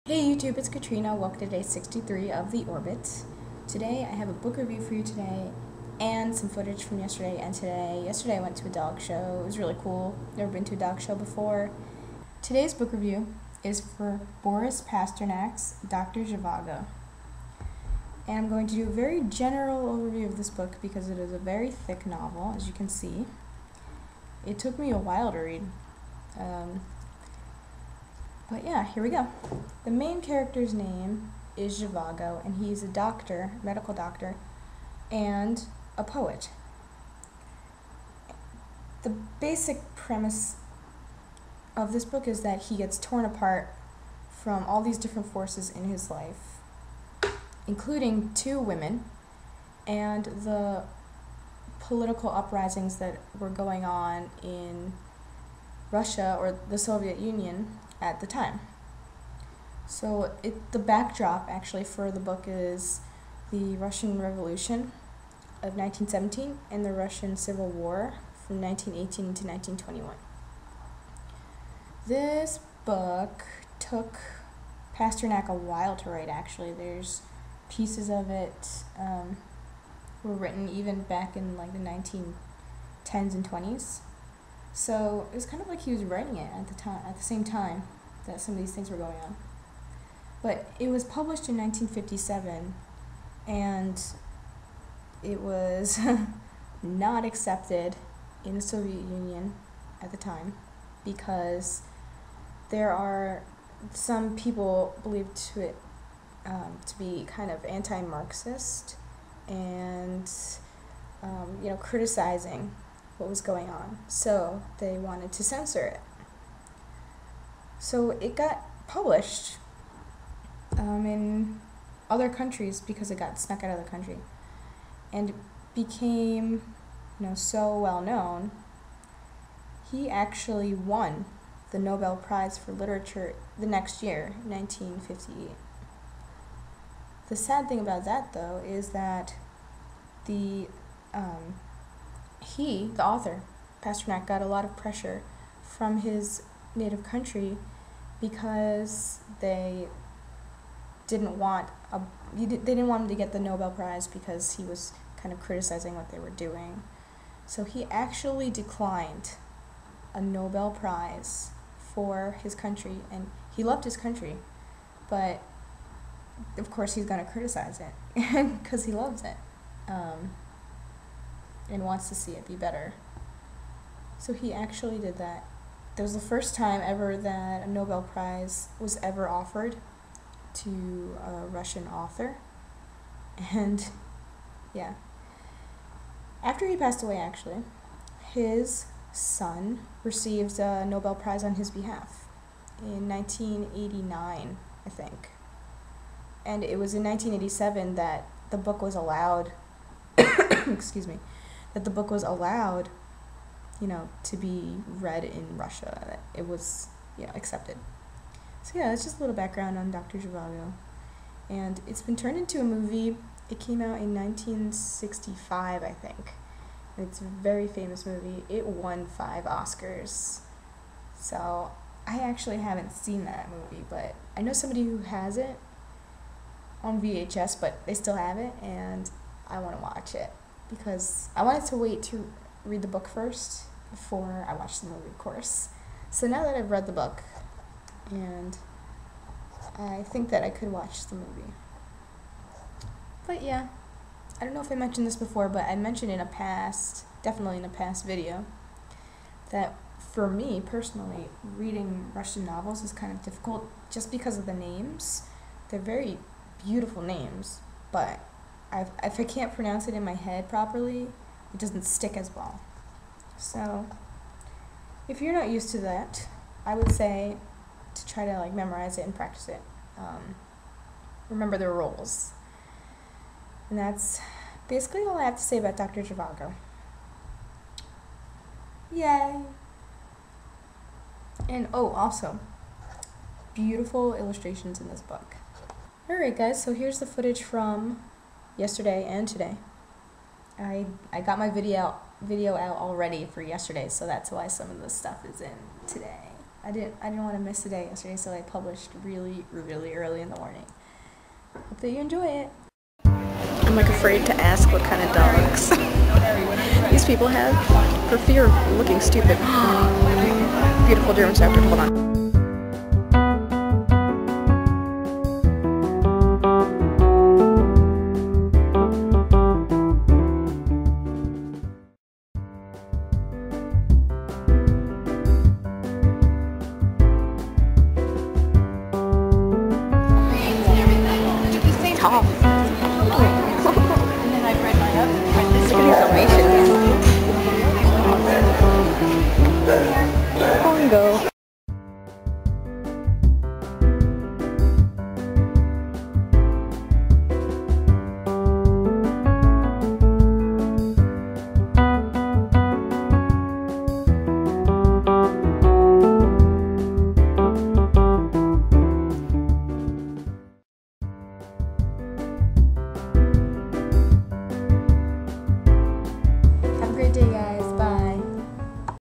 Hey YouTube, it's Katrina. Welcome to day 63 of The Orbit. Today I have a book review for you today and some footage from yesterday and today. Yesterday I went to a dog show. It was really cool. Never been to a dog show before. Today's book review is for Boris Pasternak's Dr. Zhivago. And I'm going to do a very general overview of this book because it is a very thick novel, as you can see. It took me a while to read. But yeah, here we go. The main character's name is Zhivago, and he's a doctor, medical doctor, and a poet. The basic premise of this book is that he gets torn apart from all these different forces in his life, including two women and the political uprisings that were going on in Russia or the Soviet Union at the time. So the backdrop actually for the book is the Russian Revolution of 1917 and the Russian Civil War from 1918 to 1921. This book took Pasternak a while to write, actually. There's pieces of it were written even back in like the 1910s and 20s. So it was kind of like he was writing it at the same time that some of these things were going on. But it was published in 1957, and it was not accepted in the Soviet Union at the time because there are some people believed to be kind of anti-Marxist and criticizing what was going on, so they wanted to censor it. So it got published in other countries because it got snuck out of the country, and became so well known. He actually won the Nobel Prize for Literature the next year, 1958. The sad thing about that, though, is that the author, Pasternak, got a lot of pressure from his native country because they didn't want him to get the Nobel Prize because he was kind of criticizing what they were doing. So he actually declined a Nobel Prize for his country, and he loved his country, but of course he's going to criticize it because he loves it. And wants to see it be better. So he actually did that. That was the first time ever that a Nobel Prize was ever offered to a Russian author. And yeah. After he passed away, actually, his son received a Nobel Prize on his behalf in 1989, I think. And it was in 1987 that the book was allowed excuse me, that the book was allowed, to be read in Russia, that it was, accepted. So yeah, that's just a little background on Dr. Zhivago. And it's been turned into a movie. It came out in 1965, I think. And it's a very famous movie. It won 5 Oscars. So I actually haven't seen that movie, but I know somebody who has it on VHS, but they still have it, and I want to watch it because I wanted to wait to read the book first before I watched the movie, of course. So now that I've read the book, and I think that I could watch the movie. But yeah, I don't know if I mentioned this before, but I mentioned definitely in a past video, that for me personally, reading Russian novels is kind of difficult just because of the names. They're very beautiful names, but if I can't pronounce it in my head properly, it doesn't stick as well. So if you're not used to that, I would say to try to memorize it and practice it. Remember the rules. And that's basically all I have to say about Dr. Zhivago. Yay! And also, beautiful illustrations in this book. Alright guys, so here's the footage from yesterday and today. I got my video out already for yesterday, so that's why some of the stuff is in today. I didn't want to miss a day yesterday, so I published really early in the morning. Hope that you enjoy it. I'm like afraid to ask what kind of dogs these people have for fear of looking stupid. Beautiful German Shepherd. Hold on. And then I bred mine up. Look at these Dalmatians.